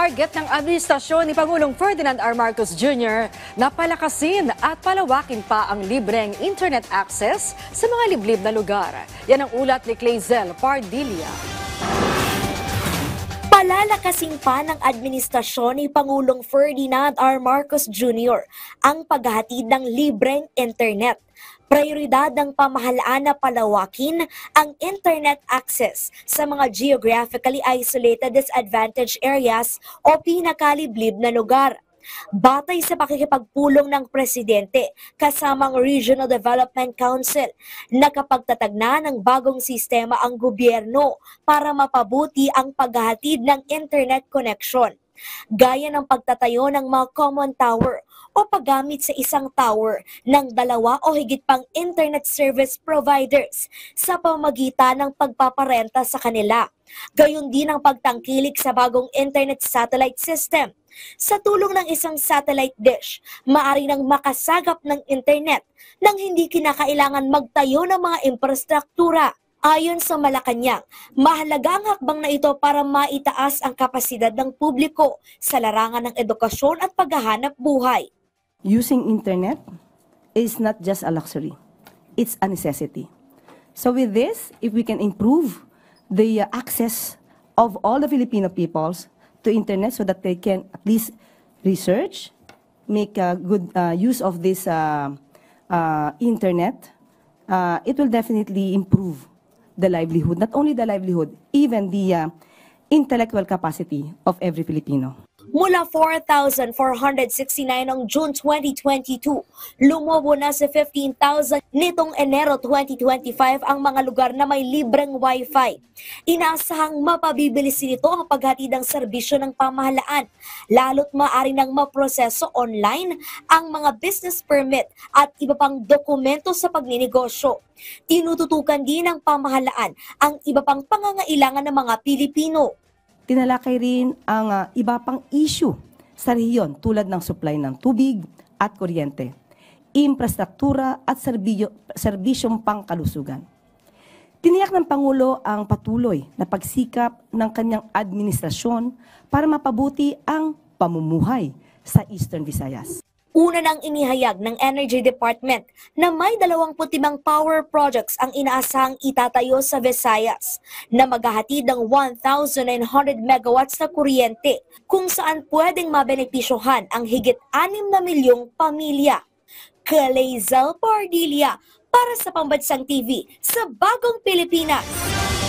Target ng administrasyon ni Pangulong Ferdinand R. Marcos Jr. na palakasin at palawakin pa ang libreng internet access sa mga liblib na lugar. Yan ang ulat ni Clazel Pardilla. Palalakasin pa ng administrasyon ni Pangulong Ferdinand R. Marcos Jr. ang paghahatid ng libreng internet. Prioridad ng pamahalaan na palawakin ang internet access sa mga geographically isolated disadvantaged areas o pinakaliblib na lugar. Batay sa pakikipagpulong ng Presidente kasamang Regional Development Council, nakapagtatag na ng bagong sistema ang gobyerno para mapabuti ang paghahatid ng internet connection. Gaya ng pagtatayo ng mga common tower o paggamit sa isang tower ng dalawa o higit pang internet service providers sa pamamagitan ng pagpaparenta sa kanila. Gayon din ang pagtangkilik sa bagong internet satellite system. Sa tulong ng isang satellite dish, maaari nang makasagap ng internet nang hindi kinakailangan magtayo ng mga infrastruktura. Ayon sa Malacanang, mahalaga ang hakbang na ito para maitaas ang kapasidad ng publiko sa larangan ng edukasyon at paghahanap buhay. Using internet is not just a luxury, it's a necessity. So with this, if we can improve the access of all the Filipino peoples to internet so that they can at least research, make good use of this internet, it will definitely improve the livelihood, not only the livelihood, even the intellectual capacity of every Filipino. Mula 4,469 noong June 2022, lumobo na sa 15,000 nitong Enero 2025 ang mga lugar na may libreng Wi-Fi. Inaasahang mapabibilisin ito ang paghatid ng serbisyo ng pamahalaan, lalo't maaari nang maproseso online ang mga business permit at iba pang dokumento sa pagninegosyo. Tinututukan din ng pamahalaan ang iba pang pangangailangan ng mga Pilipino. Tinalakay rin ang iba pang issue sa rehiyon tulad ng supply ng tubig at kuryente, infrastruktura at serbisyong pangkalusugan. Tiniyak ng Pangulo ang patuloy na pagsikap ng kanyang administrasyon para mapabuti ang pamumuhay sa Eastern Visayas. Una nang inihayag ng Energy Department na may 25 power projects ang inaasahang itatayo sa Visayas na maghahatid ng 1,900 megawatts na kuryente kung saan pwedeng mabenepisyohan ang higit 6 na milyong pamilya. Clazel Pardilla para sa Pambansang TV sa Bagong Pilipinas.